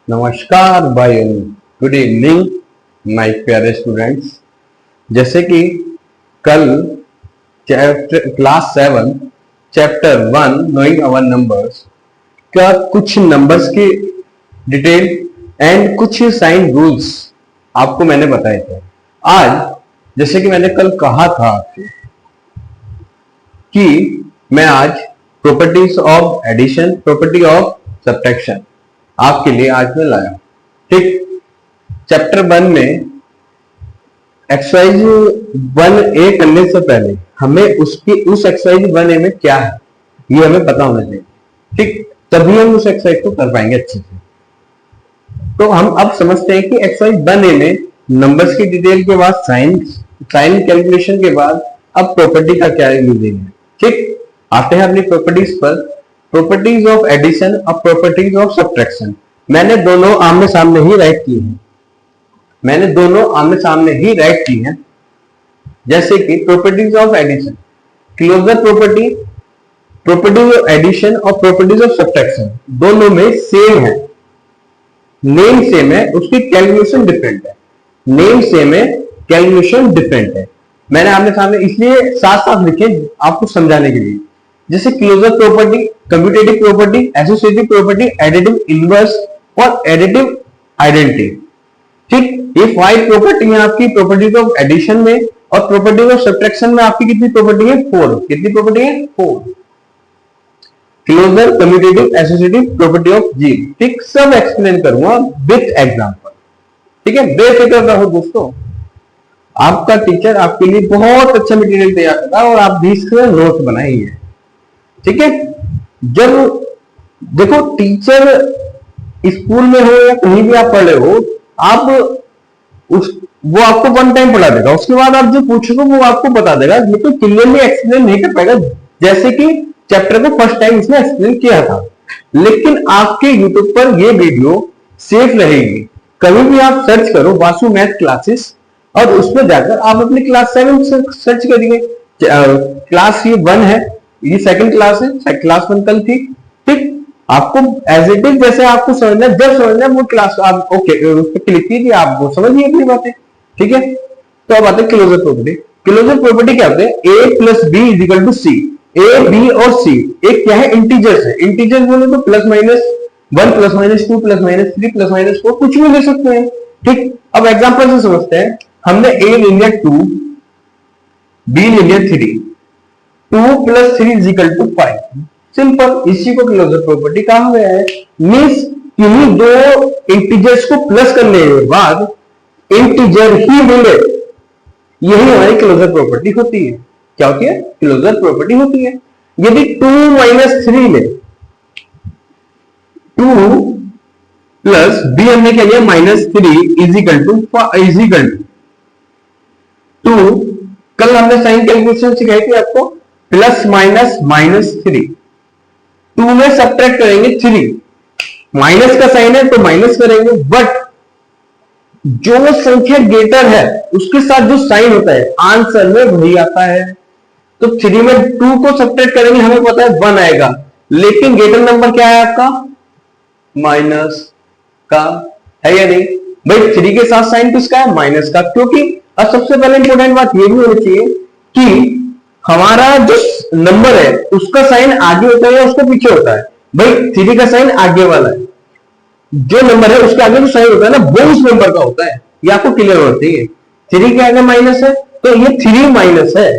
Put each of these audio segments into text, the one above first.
नमस्कार भाइयों, good evening my प्यारे स्टूडेंट्स। जैसे कि कल class 7 chapter 1 knowing our numbers का कुछ नंबर्स की डिटेल एंड कुछ साइन रूल्स आपको मैंने बताए थे। आज जैसे कि मैंने कल कहा था आपसे कि मैं आज properties of addition, property of subtraction आपके लिए आज मैं लाया। ठीक, चैप्टर 1 में एक्सरसाइज 1A करने से पहले हमें उस एक्सरसाइज 1A में क्या है ये हमें पता होना चाहिए। ठीक, तभी हम उस एक्सरसाइज को कर पाएंगे अच्छे से। तो हम अब समझते हैं कि एक्सरसाइज 1A में नंबर्स की डिटेल के बाद साइन कैलकुलेशन के बाद अब प्रॉपर्टी का क्या यूजिंग है। ठीक, आते हैं अपनी प्रॉपर्टीज पर। प्रॉपर्टीज ऑफ एडिशन और प्रॉपर्टीज ऑफ सब्ट्रैक्शन मैंने दोनों आमने सामने ही राइट की हैं। जैसे कि properties of addition, closure property, properties of addition और प्रॉपर्टीज ऑफ सब्ट्रैक्शन दोनों में सेम है, नेम सेम है, उसकी कैलकुलेशन डिफरेंट है। नेम सेम है, कैलकुलेशन डिफरेंट है। मैंने आमने सामने इसलिए साथ साथ लिखे आपको समझाने के लिए। जैसे closure property, commutative property, associative property, additive inverse और एडिटिव आइडेंटिटी। ठीक, ये 5 प्रॉपर्टी है आपकी प्रॉपर्टीज ऑफ एडिशन में, और प्रॉपर्टीज ऑफ सब्ट्रैक्शन में आपकी कितनी प्रॉपर्टी है? 4। कितनी प्रॉपर्टी है? 4। Closure, commutative, associative, property of जी। ठीक, सब एक्सप्लेन करूंगा विथ एग्जांपल। ठीक है, बेफिक्र रहो दोस्तों, आपका टीचर आपके लिए बहुत अच्छा मटेरियल तैयार करता है और आप भी इसका नोट बनाइए। ठीक है, जब देखो टीचर स्कूल में हो या कहीं भी आप पढ़ रहे हो, आप वो आपको 1 टाइम पढ़ा देगा, उसके बाद आप जो पूछोगे वो आपको बता देगा, लेकिन क्लियरली एक्सप्लेन नहीं कर पाएगा जैसे कि चैप्टर को फर्स्ट टाइम इसने एक्सप्लेन किया था। लेकिन आपके यूट्यूब पर ये वीडियो सेफ रहेगी। कभी भी आप सर्च करो वासु मैथ क्लासेस और उसमें जाकर आप अपनी क्लास 7 सर्च करिए। क्लास ये 1 है, ये सेकंड क्लास है, क्लास 1 कल थी। ठीक, आपको एज इट इज जैसे आपको समझना, जब समझना वो क्लास आप ओके उस पर क्लिक कीजिए, आप वो समझिए अपनी बातें। ठीक है, तो अब आते हैं क्लोजर प्रॉपर्टी। क्लोजर प्रॉपर्टी क्या होते हैं? A plus B is equal to C। A, B और C एक क्या है? इंटीजर्स है। इंटीजर्स बोले तो plus minus 1 plus minus 2 plus minus 3 plus minus 4 कुछ भी ले सकते हैं। ठीक, अब एग्जांपल से समझते हैं। हमने A ले लिया 2, B ले लिया 3, 2 plus 3 is equal to 5। Simple, इसी को क्लोजर प्रॉपर्टी कहा गया है। मींस इन्हीं दो इंटीजर्स को प्लस करने के बाद इंटीजर ही मिले, यही हमारी क्लोजर प्रॉपर्टी होती है। क्या होती है? क्लोजर प्रॉपर्टी होती है। यदि 2 माइनस 3 ले, 2 प्लस b हमने क्या लिया? -3 इज इक्वल टू 2। कल हमने साइन कैलकुलेशन सिखाई थी आपको, प्लस माइनस -3, 2 में सब्ट्रैक्ट करेंगे 3, माइनस का साइन है तो माइनस करेंगे, बट जो संख्या ग्रेटर है उसके साथ जो साइन होता है आंसर में वही आता है। तो 3 में 2 को सब्ट्रैक्ट करेंगे, हमें पता है 1 आएगा, लेकिन ग्रेटर नंबर क्या है आपका? माइनस का है या नहीं भाई? 3 के साथ साइन किसका है? माइनस का। क्योंकि अब सबसे पहले इंपॉर्टेंट बात ये भी होनी चाहिए कि हमारा जो नंबर है उसका साइन आगे होता है या उसके पीछे होता है? भाई 3 का साइन आगे वाला है, जो नंबर है उसके आगे जो साइन होता है ना वो उस नंबर का होता है। ये आपको क्लियर होना चाहिए। 3 के आगे माइनस है तो ये 3 माइनस है।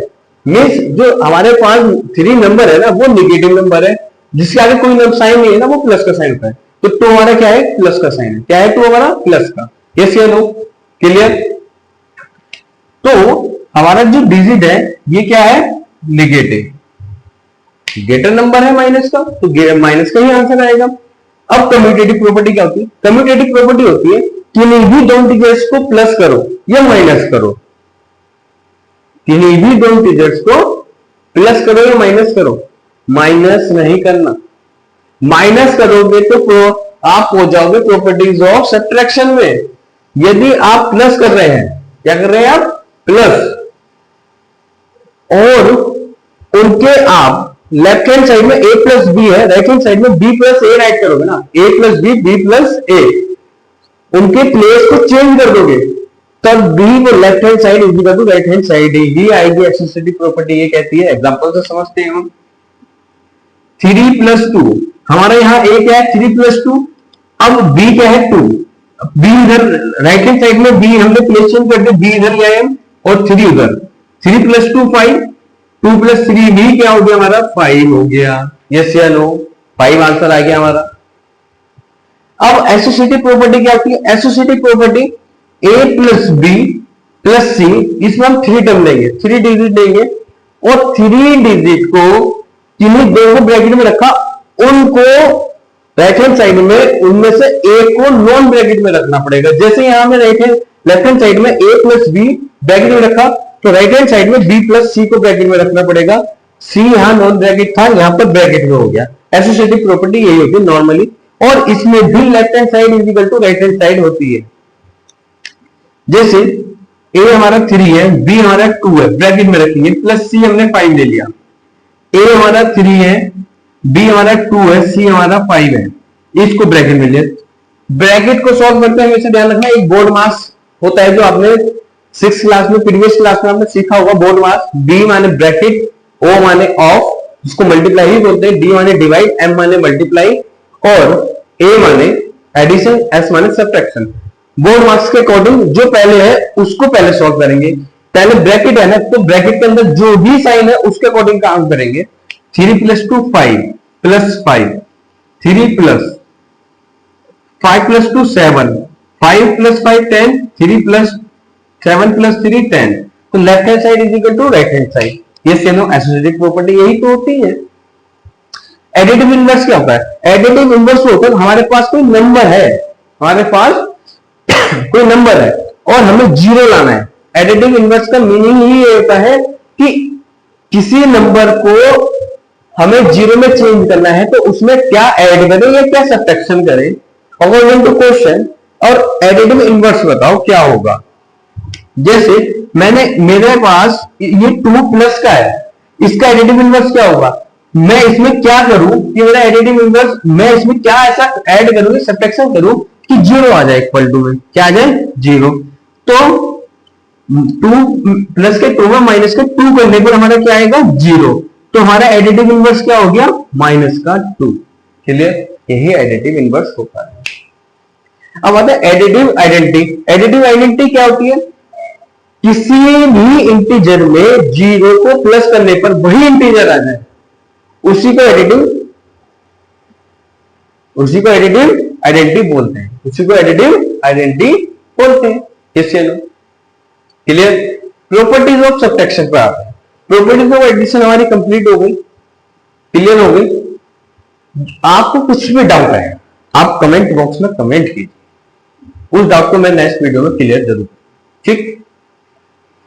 मींस जो हमारे पास 3 नंबर है ना वो निगेटिव नंबर है, जिसके आगे कोई साइन नहीं है ना वो प्लस का साइन होता है। तो 2 हमारा क्या है? प्लस का साइन है। क्या है? 2 हमारा प्लस का। यस या नो? क्लियर? तो हमारा जो डिजिट है ये क्या है? नेगेटिव। ग्रेटर नंबर है माइनस का, तो माइनस का ही आंसर आएगा। अब कम्यूटेटिव प्रॉपर्टी क्या होती है? कम्यूटेटिव प्रॉपर्टी होती है किन्हीं भी दो इंटीजर्स को प्लस करो या माइनस करो, किन्हीं भी दो इंटीजर्स को प्लस करो या माइनस करो, माइनस नहीं करना। माइनस करोगे तो आप हो जाओगे प्रॉपर्टीज ऑफ सब्ट्रैक्शन में। यदि आप प्लस कर रहे हैं, क्या कर रहे हैं आप? प्लस, और उनके आप लेफ्ट हैंड साइड में a प्लस बी है, राइट हैंड साइड में b प्लस a राइट करोगे ना, a plus B, b plus a, उनके प्लेस को चेंज कर दोगे तब भी वो left hand side is equal to right hand side ही आएगी। एसोसिएटिव प्रॉपर्टी ये कहती है, एग्जांपल से समझते हैं हम। 3+2 हमारा यहाँ a क्या है 3+2, अब b क्या है 2, b इधर राइट हैंड साइड में b हमने प्लेस चेंज कर दिया, b इधर ले आए और 3 उधर, 3+2 5, 2+3 भी क्या हो गया हमारा 5 हो गया। यस या नो, 5 आंसर आ गया हमारा। अब एसोसिएटिव प्रॉपर्टी क्या होती है? Associative property a plus B plus C, इसमें हम 3 टर्म लेंगे, 3 डिजिट लेंगे और 3 डिजिट को किन्हीं दो को ब्रैकेट में रखा, उनको राइट हैंड साइड में उनमें से एक को नॉन ब्रैकेट में रखना पड़ेगा। जैसे यहां में right hand left hand side में a प्लस बी ब्रैकेट में रखा, तो राइट हैंड साइड में b प्लस सी को ब्रैकेट में रखना पड़ेगा। c यहां नॉन ब्रैकेट था, यहां पर ब्रैकेट में हो गया। एसोसिएटिव प्रॉपर्टी यही होती है नॉर्मली, और इसमें भी left hand side is equal to right hand side होती है। जैसे a हमारा 3 है, b हमारा 2 है, ब्रैकेट में रखेंगे, प्लस c हमने 5 ले लिया। a हमारा 3 है, b हमारा 2 है, c हमारा 5 है, इसको ब्रैकेट में लिया। ब्रैकेट को सॉल्व करते हैं हमेशा ध्यान रखना, एक बोर्ड मास होता है जो आपने 6th क्लास में, प्रीवियस क्लास में आपने सीखा होगा, बोर्ड मास। b माने ब्रैकेट, o माने ऑफ, जिसको मल्टीप्लाई ही बोलते हैं, d माने डिवाइड, m माने मल्टीप्लाई और a माने एडिशन, s माने सब्ट्रैक्शन। बोर्ड मार्क्स के अकॉर्डिंग जो पहले है उसको पहले सॉल्व करेंगे। पहले ब्रैकेट है ना, तो ब्रैकेट के अंदर जो भी साइन है उसके अकॉर्डिंग काम करेंगे। 3+2 5 plus 5, 3 plus 5 plus 2 7, 5 plus 5 10, 3 plus 7 plus 3 10। तो left hand side is equal to right hand side. ये सेनो एसोसिएटिव प्रॉपर्टी यही तो होती है। एडिटिव इनवर्स क्या होता है? एडिटिव इनवर्स होता है हमारे पास कोई नंबर है, हमारे पास कोई नंबर है और हमें जीरो लाना है। एडिटिव इनवर्स का मीनिंग ही ये होता है कि किसी नंबर को हमें जीरो में चेंज करना है, तो उसमें क्या ऐड करें या क्या सब्ट्रैक्शन करें, अकॉर्डिंग टू क्वेश्चन। और एडिटिव इनवर्स बताओ क्या होगा। जैसे मेरे पास ये 2 प्लस का है, इसका एडिटिव इनवर्स क्या होगा? मैं इसमें क्या करूं कि मेरा एडिटिव इनवर्स, मैं इसमें क्या ऐसा ऐड करूं, सब्ट्रैक्शन करूं कि जीरो आ जाए, इक्वल टू में क्या आ जाए जीरो। तो 2 प्लस के 2 में माइनस के 2 करने पर हमारा क्या आएगा जीरो। तो हमारा एडिटिव इनवर्स क्या हो गया माइनस का 2। क्लियर? यही एडिटिव इनवर्स होता है। अब आता है एडिटिव आइडेंटिटी। एडिटिव आइडेंटिटी क्या होती है? किसी भी इंटीजर में जीरो को प्लस करने पर वही इंटीजर आ जाए, उसी को एडिटिव आइडेंटिटी बोलते हैं, उसी को एडिटिव आइडेंटिटी बोलते हैं। क्लियर? प्रॉपर्टीज ऑफ सब्ट्रैक्शन पर आते हैं। प्रॉपर्टीज ऑफ एडिशन हमारी कंप्लीट हो गई, क्लियर हो गई। आपको कुछ भी डाउट है आप कमेंट बॉक्स में कमेंट कीजिए, उस डाउट को मैं नेक्स्ट वीडियो में क्लियर जरूर। ठीक?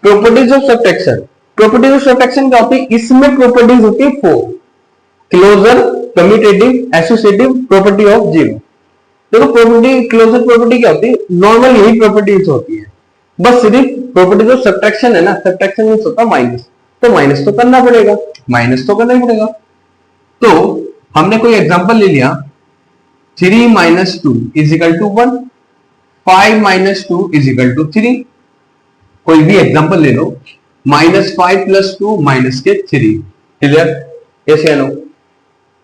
Properties of subtraction. Properties of subtraction क्या होती है? इसमें प्रॉपर्टीज होती है 4: closure, commutative, associative, property of zero. देखो प्रॉपर्टी, क्लोजर प्रॉपर्टी क्या होती है? नॉर्मल यही प्रॉपर्टीज होती है, बस सिर्फ प्रॉपर्टीज ऑफ सब्ट्रैक्शन है ना, सब्ट्रैक्शन मींस होता है माइनस, तो माइनस तो करना पड़ेगा, माइनस तो करना ही पड़ेगा। तो हमने कोई एग्जांपल ले लिया, 3 - 2 = 1, 5 - 2 = 3। कोई भी एग्जांपल ले लो, -5 + 2 -3। क्लियर? कैसे है नो?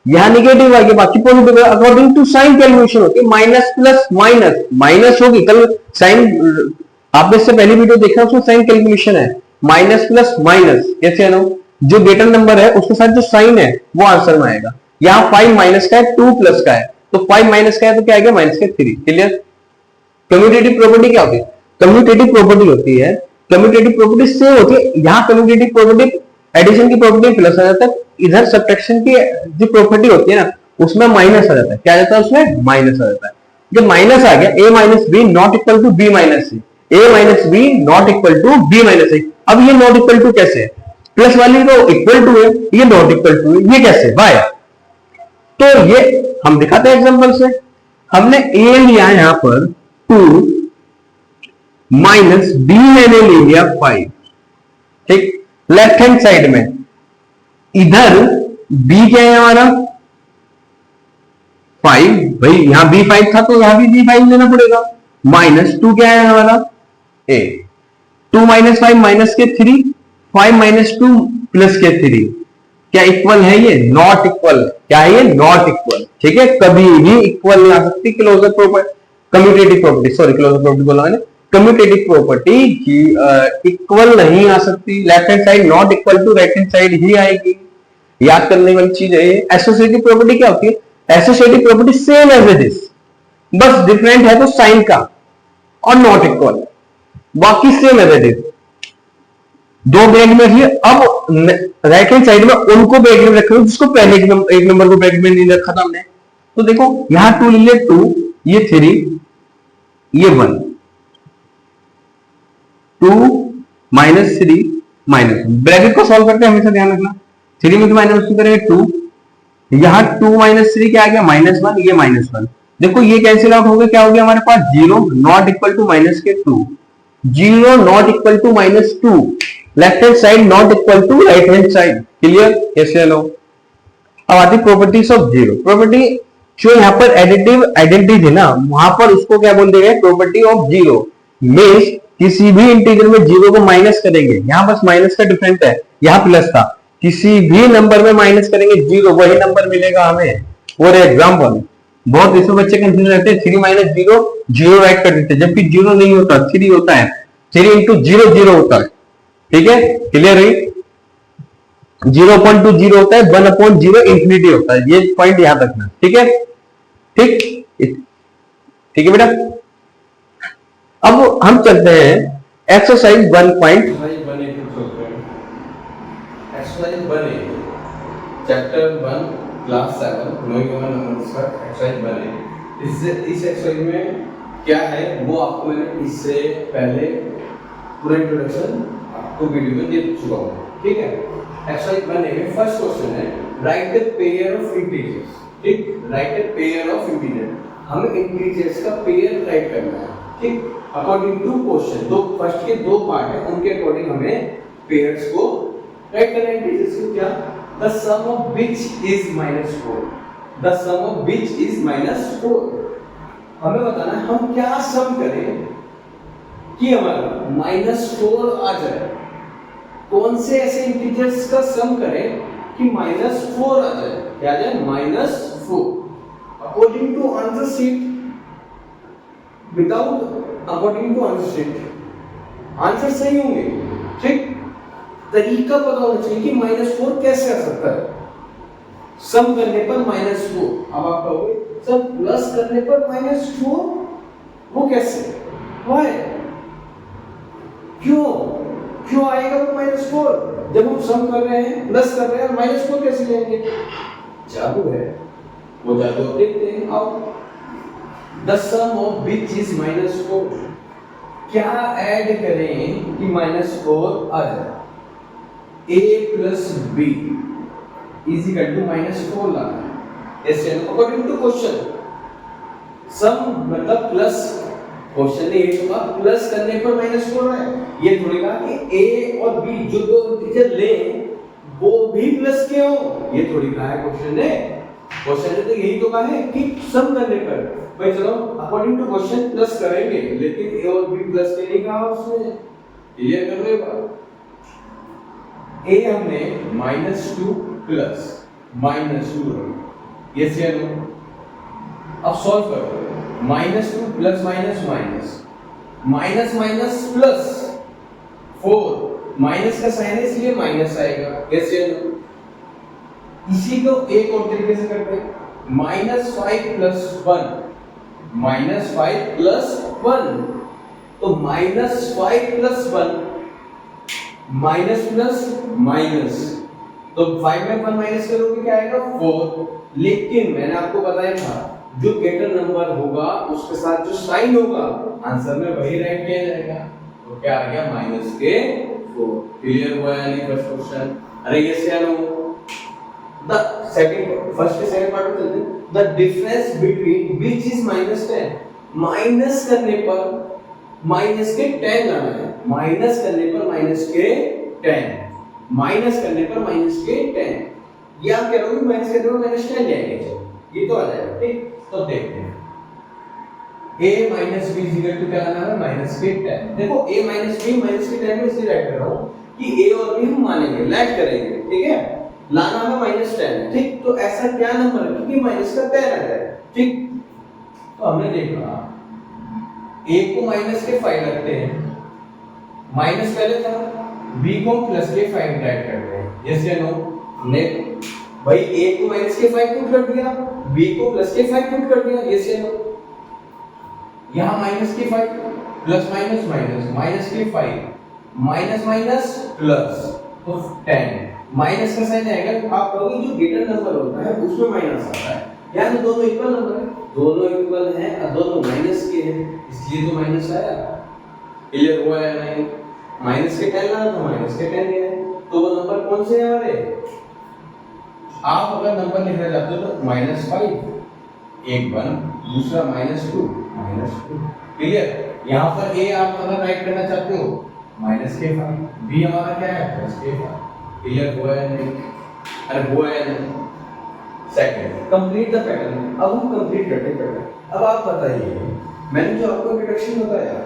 यहां निगेटिव आ गया, बाकी पॉजिटिव है। अकॉर्डिंग टू साइन कैलकुलेशन होती है, माइनस प्लस माइनस, माइनस होगी। कल साइन आपने इससे पहली वीडियो देखा, उसमें साइन कैलकुलेशन है, माइनस प्लस माइनस। कैसे है नो? जो ग्रेटर नंबर है उसके साथ जो साइन है वो आंसर में आएगा। यहाँ 5 माइनस का है, 2 प्लस का है, तो 5 माइनस का है तो क्या आएगा -3। क्लियर? कम्यूटेटिव प्रॉपर्टी क्या होती है? कम्यूटेटिव प्रॉपर्टी होती है, कम्यूटेटिव प्रॉपर्टी सेम होती है। यहाँ कम्यूटेटिव प्रॉपर्टी एडिशन की प्रॉपर्टी प्लस आ जाता है, इधर सब्ट्रैक्शन की जो प्रॉपर्टी होती है ना उसमें माइनस आ जाता है। क्या आ जाता है? उसमें माइनस आ जाता है। जब माइनस आ गया, a - b not equal to b - c, a - b not equal to b - c। अब ये नॉट इक्वल टू कैसे है? प्लस वाली तो इक्वल टू है, ये नॉट इक्वल टू है, ये कैसे? वाई? तो ये हम दिखाते हैं एग्जांपल से। हमने a लिया है यहां पर 2 माइनस b मैंने ले लिया 5। ठीक? लेफ्ट हैंड साइड में इधर b क्या है हमारा 5, भाई यहां b 5 था तो यहां भी b 5 लेना पड़ेगा। माइनस 2 क्या है हमारा ए, 2 माइनस 5 माइनस के 3, 5 माइनस 2 प्लस के 3, क्या इक्वल है ये? Not equal. क्या है ये? Not equal. ठीक है, कभी भी इक्वल नहीं आ सकती closure property, commutative property, sorry closure property बोला मैंने, कम्यूटेटिव प्रॉपर्टी की इक्वल नहीं आ सकती। Left hand side not equal to right hand side ही आएगी, याद करने वाली चीज है। एसोसिएटिव प्रॉपर्टी क्या होती है? Associative property same as it is, बस डिफरेंट है तो साइन का और नॉट इक्वल, बाकी सेम एज इट इज। दो ब्रैकेट में रखिए, अब राइट हैंड साइड में उनको ब्रैकेट में रखे जिसको पहले एक नंबर को ब्रैकेट में नहीं रखा था हमने। तो देखो यहां 2 ले लिया, 2, ये 3, ये 1, 2 माइनस 3 माइनस, ब्रैकेट को सॉल्व करते हैं हमेशा ध्यान रखना, 3 में तो माइनस करेंगे 2, यहां 2 माइनस 3 क्या आ गया? -1, ये -1। देखो ये कैंसिल आउट हो गया, क्या हो गया हमारे पास? 0 नॉट इक्वल टू माइनस के 2, 0 not equal to -2, left hand side not equal to right hand side. Clear? कैसे लो? अब आती प्रॉपर्टीज ऑफ जीरो। प्रॉपर्टी जो यहाँ पर एडिटिव आइडेंटिटी थी ना, वहां पर उसको क्या बोल देंगे? Property of zero. मींस किसी भी इंटीजर में जीरो को माइनस करेंगे, यहाँ बस माइनस का डिफरेंस है, यहाँ प्लस था, किसी भी नंबर में माइनस करेंगे जीरो, वही नंबर मिलेगा हमें। फॉर एग्जाम्पल, बहुत इसमें बच्चे कंफ्यूज रहते हैं, 3 माइनस 0 जीरो राइट कर देते हैं, जबकि जीरो नहीं होता, 3 होता है, 3 इंटू 0 0 होता है। ठीक है, क्लियर है? 0.20 होता है, 1/0 इंफिनिटी होता है, ये पॉइंट याद रखना। ठीक है, ठीक ठीक है बेटा। अब हम चलते हैं exercise 1. Chapter 1 class 7 knowing human numbers का एक्सरसाइज 1 इस एक्सरसाइज में क्या है वो आपको मैंने इससे पहले पूरा इंट्रोडक्शन आपको वीडियो में दे चुका हूँ। ठीक है, एक्सरसाइज 1 में फर्स्ट क्वेश्चन है write the pair of integers. ठीक, write the pair of integer, हमें इंटीजर्स का पेयर राइट करना है। ठीक, अकॉर्डिंग टू क्वेश्चन, दो फर्स्ट के दो पार्ट है, उनके अकॉर्डिंग हमें पेयर्स को राइट करना है। इंटीजर्स को क्या? the sum of which is -4, the sum of which is -4। हमें बताना है हम क्या सम करें कि हमारा -4 आ जाए। कौन से ऐसे इंटीजर्स का सम करें कि -4 आ जाए? क्या आ जाए? -4 according to answer sheet, without according to answer sheet answer सही होंगे। ठीक, तरीका पता होना चाहिए कि -4 कैसे आ सकता है। सम करने पर -4, अब आप कहोगे सर प्लस करने पर -4 वो कैसे? व्हाई? क्यों आएगा वो -4? जब हम सम कर रहे हैं, प्लस कर रहे हैं, -4 कैसे लेंगे? जादू है, वो जादू देखते हैं। अब the sum of which is -4, क्या ऐड करें कि -4 आ जाए? a plus b is equal to -4 लाना है। ऐसे अकॉर्डिंग टू क्वेश्चन सम मतलब प्लस, क्वेश्चन ने ये कहा प्लस करने पर -4 है, ये थोड़ी कहा कि a और b जो दो इंटीजर ले वो भी प्लस के हो, ये थोड़ी कहा है क्वेश्चन ने। क्वेश्चन ने तो यही तो कहा है कि सम करने पर भाई चलो अकॉर्डिंग टू क्वेश्चन प्लस करेंगे, लेकिन a और b प्लस के नहीं कहा उसने। क्लियर कर रहे हो? a हमने -2 प्लस -2 ये से लो। अब सॉल्व करो, -2 plus minus minus minus plus 4, minus का साइन है इसलिए माइनस आएगा। कैसे लो? इसी को एक और तरीके से करते हैं, -5 प्लस 1, -5 प्लस 1, तो -5 प्लस 1 माइनस प्लस माइनस, तो 5 में 1 माइनस करोगे क्या आएगा? 4। लेकिन मैंने आपको बताया था जो ग्रेटर नंबर होगा उसके साथ जो साइन होगा आंसर में वही राइट किया जाएगा। तो क्या आ गया? -4। क्लियर हुआ यानी फर्स्ट क्वेश्चन। अरे ये से आनो द सेकंड, फर्स्ट के सेकंड पार्ट में चलते हैं। The difference between which is -10, minus करने पर माइनस के 10 लाना है, माइनस करने पर माइनस के 10, माइनस करने पर माइनस के 10, या कह रहा हूं माइनस करने पर -10 ले आएंगे, ये तो आ जाएगा। ठीक, तो देखते हैं a minus B equal to क्या लाना है माइनस के 10। देखो a माइनस बी माइनस के 10 में इसलिए राइट कर रहा हूं कि a और b हम मानेंगे लैग करेंगे, ठीक है। लाना हमें माइनस 10, ठीक। तो ऐसा क्या नंबर है कि माइनस का 10 आ जाए, ठीक। तो हमने देखा a को माइनस के 5 रखते हैं, माइनस पहले था, b को प्लस के 5 राइट करते हैं, यस या नो। ने भाई a को माइनस के 5 पुट कर दिया, b को प्लस के 5 पुट कर दिया, यस या नो। यहां माइनस के 5 प्लस माइनस माइनस माइनस के 5 माइनस माइनस प्लस तो 10 माइनस का साइन आएगा तो आप कहोगे जो ग्रेटर नंबर होता है उसमें माइनस आता है, यानी दोनों इक्वल नंबर है, दोनों इक्वल हैं और दोनों माइनस के हैं, इसलिए तो माइनस आया। क्लियर हुआ है नहीं? माइनस के 10 लाना तो माइनस के 10 है, तो वो नंबर कौन से हैं हमारे? आप अगर नंबर लिखना चाहते हो तो -5 एक 1, दूसरा -2 -2। क्लियर? यहां पर a आप अगर राइट करना चाहते हो -5, b हमारा क्या है +5। क्लियर हुआ है नहीं? अरे हुआ है नहीं? Second complete the pattern. अब हम कंप्लीट करते हैं। अब आप बताइए, मैंने जो आपको इंट्रोडक्शन बताया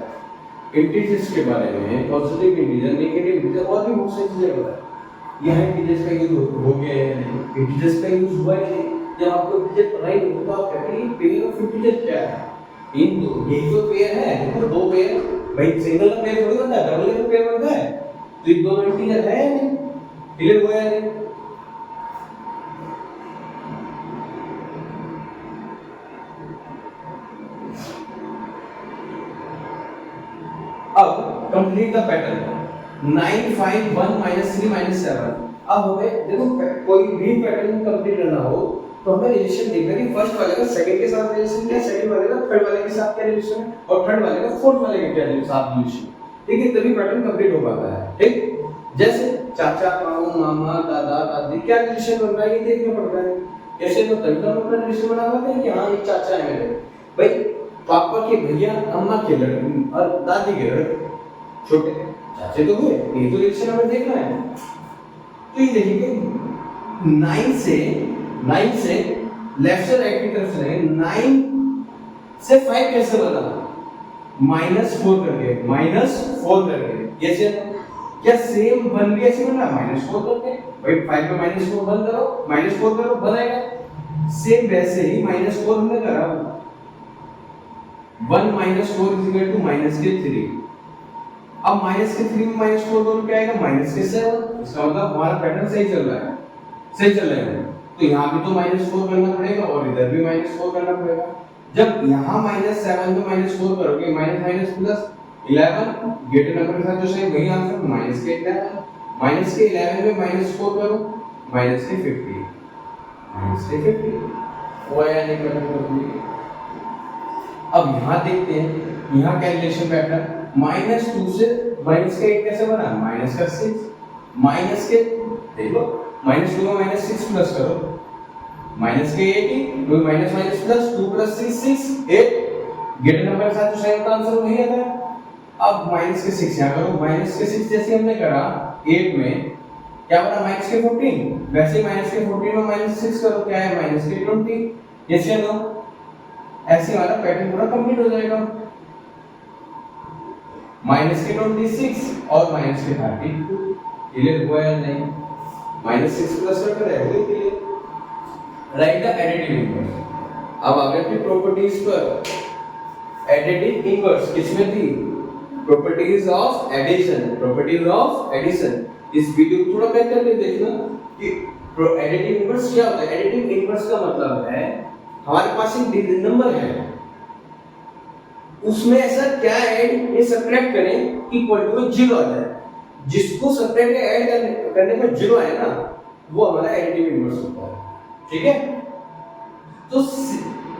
इंटीजर्स के बारे में, पॉजिटिव इंटीजर नेगेटिव इंटीजर और भी बहुत सारी चीजें बताया। यहां इंटीजर्स का यूज हो गया है नहीं, इंटीजर्स का यूज हुआ है नहीं। जब आपको इंटीजर पता ही नहीं होता तो आप कहते हैं पेयर ऑफ इंटीजर क्या है? इन दो यही तो पेयर है, देखो दो पेयर, भाई सिंगल का पेयर थोड़ी बनता है, डबल का पेयर बनता है। तो ये दोनों इंटीजर है नहीं। क्लियर हुआ है नहीं? अब कंप्लीट द पैटर्न 9 5 1 -3 -7। अब हमें देखो कोई भी पैटर्न कंप्लीट करना हो तो हमें रिलेशन देखना कि फर्स्ट वाले का सेकंड के साथ रिलेशन क्या है, सेकंड वाले का थर्ड वाले के साथ क्या रिलेशन है और थर्ड वाले का फोर्थ वाले के क्या साथ रिलेशन, ठीक है। तभी पैटर्न कंप्लीट हो पाता है, ठीक। जैसे चाचा मामू मामा दादा दादी क्या रिलेशन बन रहा है ये देखना पड़ता है। कैसे तो तभी हम अपना रिलेशन बना पाते हैं कि हाँ ये चाचा है मेरे, भाई पापा के भैया अम्मा के लड़के और दादी के लड़के छोटे चाचे तो हुए, ये तो रिलेशन हमें देखना है। तो ये देखिए 9 से लेफ्ट से राइट की तरफ से 9 से 5 कैसे बना? -4 करके ये से क्या सेम 1 भी ऐसे बना -4 करके, भाई 5 पे -4 बंद करो -4 करो बनेगा। सेम वैसे ही -4 हमने करा 1 -4 -3। अब -3 में -4 दोनों क्या आएगा -7। इसका मतलब हमारा पैटर्न सही चल रहा है, सही चल रहा है। तो यहाँ भी तो -4 करना पड़ेगा और इधर भी -4 करना पड़ेगा। जब यहाँ -7 पे -4 करोगे माइनस प्लस 11 ग्रेटर नंबर के साथ जो सही वही आंसर -11 में -4 करो -50 वो या नहीं करना। अब यहाँ देखते हैं यहाँ क्या रिलेशन पैटर्न -2 से -8 कैसे बना -6 माइनस के देखो -2 में -6 प्लस करो -18 2 minus plus 2 plus 6 8 greater number के साथ जो सही आंसर वही आता है। अब -6 यहाँ करो -6 जैसे हमने करा 8 में क्या बना -14 वैसे -14 में -6 करो क्या है -20 जैसे नो ऐसे वाला पैटर्न पूरा कंप्लीट हो जाएगा। -26 और -32 क्लियर हुआ या नहीं? -6 प्लस कर रहे हो clear. Right the additive inverse. अब आ गए थे प्रॉपर्टीज पर। एडिटिव इनवर्स किसमें थी? Properties of addition. इस वीडियो को थोड़ा बैक करके देखना कि एडिटिव इनवर्स क्या होता है। एडिटिव इनवर्स का मतलब है हमारे पास एक नंबर है उसमें ऐसा क्या ऐड ये सब्ट्रैक्ट करें कि इक्वल टू 0 आ जाए। जिसको सब्ट्रैक्ट ऐड करने पर 0 आए ना वो हमारा एडिटिव इनवर्स होता है, ठीक है। तो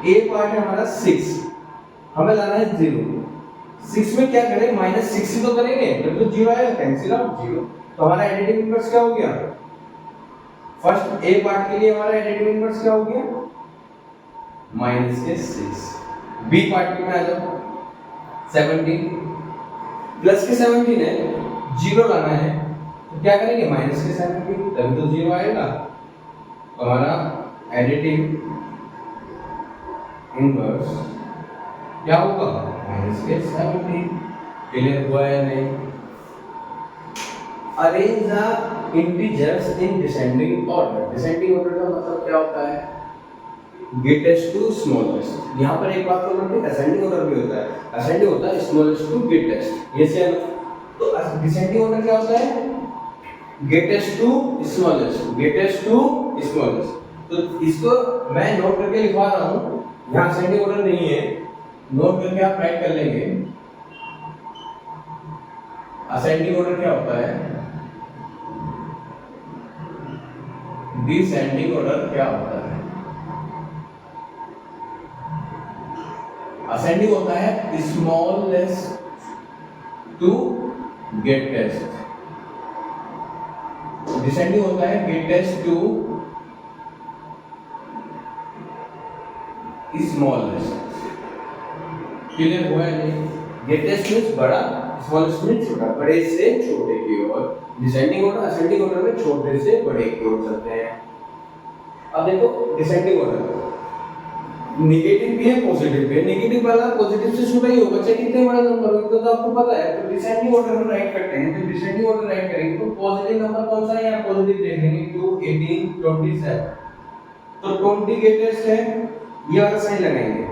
ए पार्ट है हमारा 6, हमें लाना है 0। 6 में क्या करें -6 ही तो करेंगे जब तो 0 आएगा कैंसिल आउट 0। तो हमारा एडिटिव इनवर्स क्या हो गया? फर्स्ट ए पार्ट के लिए हमारा एडिटिव इनवर्स क्या हो गया -6। बी पार्ट में आ जाओ 17 प्लस के 17 है 0 लाना है तो क्या करेंगे -17 तभी तो 0 आएगा। हमारा एडिटिव इनवर्स क्या होगा माइनस के 17। क्लियर हुआ है नहीं? Arrange the integers in descending order. Descending order का मतलब क्या होता है? Greatest to smallest. यहाँ पर एक बात तो असेंडिंग ऑर्डर भी होता है, असेंडिंग होता है स्मॉलेस्ट टू ग्रेटेस्ट, ये से तो डिसेंडिंग ऑर्डर क्या होता है? Greatest to smallest, greatest to smallest. तो इसको मैं नोट करके लिखवा रहा हूँ, यहाँ असेंडिंग ऑर्डर नहीं है, नोट करके आप राइट कर लेंगे। असेंडिंग ऑर्डर क्या होता है? डिसेंडिंग ऑर्डर क्या होता है? असेंडिंग होता है स्मॉलेस्ट टू ग्रेटेस्ट, डिसेंडिंग होता है ग्रेटेस्ट टू स्मॉलेस्ट। क्लियर हुआ है नहीं? ग्रेटेस्ट मींस बड़ा, स्मॉलेस्ट मींस छोटा, बड़े से छोटे की ओर। डिसेंडिंग ऑर्डर असेंडिंग ऑर्डर में छोटे से बड़े की ओर चलते हैं। अब देखो डिसेंडिंग ऑर्डर नेगेटिव भी है पॉजिटिव भी है। नेगेटिव वाला पॉजिटिव से छोटा ही होगा, चाहे कितने बड़ा नंबर हो, तो आपको पता है। तो डिसेंडिंग ऑर्डर में राइट करते हैं, तो डिसेंडिंग ऑर्डर राइट करेंगे तो पॉजिटिव नंबर कौन सा है? यहाँ पॉजिटिव देख लेंगे 2 18 27। तो 20 ग्रेटेस्ट है, ये वाला साइन लगाएंगे।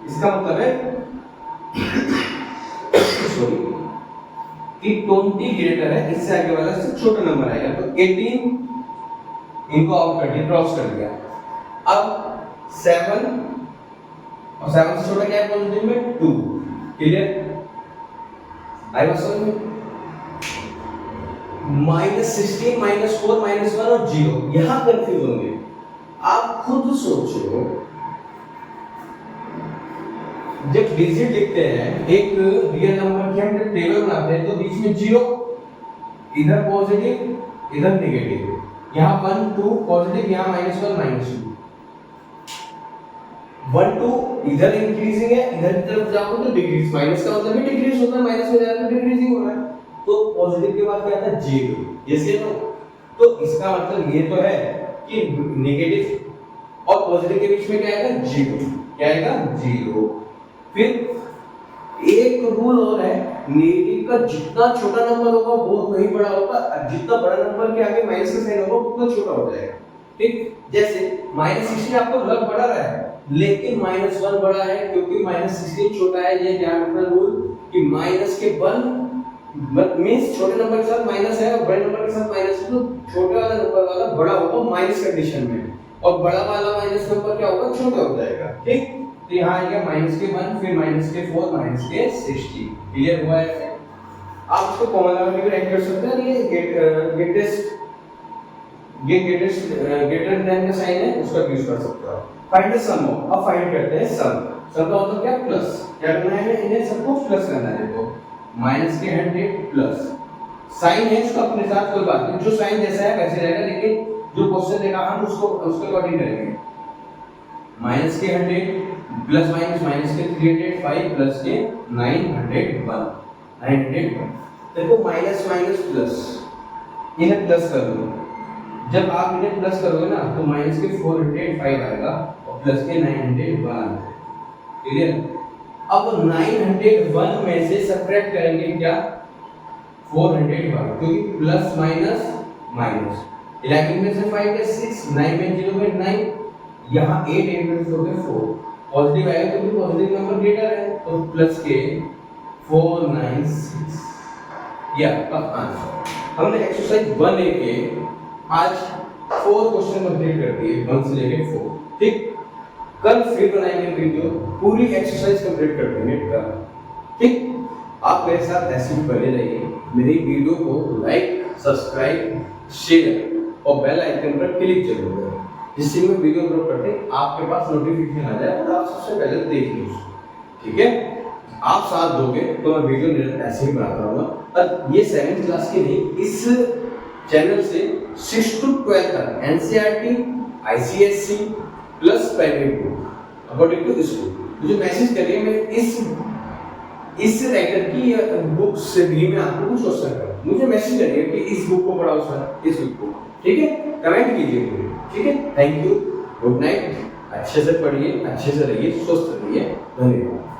इसका मतलब है सॉरी कि 20 ग्रेटर है, इससे आगे वाला से छोटा नंबर आएगा। तो 18 इनको आउट कर दिया, क्रॉस कर दिया। अब 7 और 7 से छोटा क्या है पॉजिटिव में? 2। क्लियर? आई बात समझ में? -16 -4 -1 और 0, यहां कंफ्यूज होंगे। आप खुद सोचो, जब डिजिट लिखते हैं एक रियल नंबर के हम जब टेबल बनाते हैं तो बीच में 0, इधर पॉजिटिव इधर नेगेटिव, यहाँ 1 2 पॉजिटिव, यहाँ -1 -2, 1 2 इधर इंक्रीजिंग है, इधर की तरफ जाओगे तो डिक्रीज। माइनस का मतलब भी डिक्रीज होता है, माइनस में जाए तो डिक्रीजिंग हो रहा है। तो पॉजिटिव के बाद क्या आता है? 0, जैसे तो इसका मतलब ये तो है कि नेगेटिव और पॉजिटिव के बीच में क्या आएगा? 0। क्या आएगा? 0। फिर एक रूल और है, नेगेटिव का जितना छोटा नंबर होगा वो नहीं बड़ा होगा, और जितना बड़ा नंबर के आगे माइनस का साइन होगा उतना छोटा हो जाएगा। ठीक? जैसे -16 आपको लग बड़ा रहा है, लेकिन -1 बड़ा है, क्योंकि -16 छोटा है। ये ध्यान रखना रूल कि माइनस के 1 मींस छोटे नंबर के साथ माइनस है और बड़े नंबर के साथ माइनस है, तो छोटे वाला नंबर वाला बड़ा होगा माइनस कंडीशन में, और बड़ा वाला माइनस नंबर क्या होगा? छोटा हो जाएगा। ठीक? तो यहाँ आएगा -1, फिर -4, -60। क्लियर हुआ है? आप इसको कॉमन लेवल में भी राइट कर सकते हैं। ये ग्रेटर देन का साइन है, उसका यूज कर सकते हो। फाइंड द सम ऑफ, अब फाइंड करते हैं सम। सम का मतलब क्या? प्लस। क्या करना है? इन्हें सबको प्लस करना है। देखो माइनस के 100 प्लस साइन है, इसका अपने साथ कोई बात नहीं, जो साइन जैसा है वैसे रहेगा, लेकिन जो क्वेश्चन देगा हम उसको उसके अकॉर्डिंग करेंगे। माइनस के 100 प्लस माइनस के 305 प्लस के 901। देखो माइनस प्लस, इन्हें प्लस कर लो। जब आप इन्हें प्लस करोगे ना तो माइनस के 405 आएगा और प्लस के 901। क्लियर? अब 901 में से सब्ट्रैक्ट करेंगे क्या? 401, क्योंकि प्लस माइनस माइनस। 11 में से 5 है 6, 9 में 0 में 9, यहाँ 8 में से 4 पॉजिटिव आएगा क्योंकि पॉजिटिव नंबर ग्रेटर है, तो प्लस के 496। ये आपका आंसर। हमने एक्सरसाइज 1A के आज 4 क्वेश्चन कंप्लीट कर दिए, 1 से लेके 4। ठीक? कल फिर बनाएंगे वीडियो, पूरी एक्सरसाइज कंप्लीट कर देंगे कल। ठीक? आप मेरे साथ ऐसे ही बने रहिए। मेरी वीडियो को लाइक, सब्सक्राइब, शेयर और बेल आइकन पर क्लिक जरूर करें, जिससे मैं वीडियो अपलोड करते आपके पास नोटिफिकेशन आ जाए और आप सबसे पहले देख लीजिए। ठीक है? आप साथ दोगे तो मैं वीडियो निरंतर ऐसे ही बनाता रहूंगा। और ये 7th क्लास के लिए इस चैनल से 6 to 12 तक NCERT, ICSC plus private book according to school मुझे मैसेज करिए। मैं इस राइटर की बुक से भी मैं आपको कुछ क्वेश्चन करूँ, मुझे मैसेज करिए कि इस बुक को पढ़ाओ सर, इस बुक को। ठीक है? कमेंट कीजिए। ठीक है? Thank you, good night. अच्छे से पढ़िए, अच्छे से रहिए, स्वस्थ रहिए। धन्यवाद।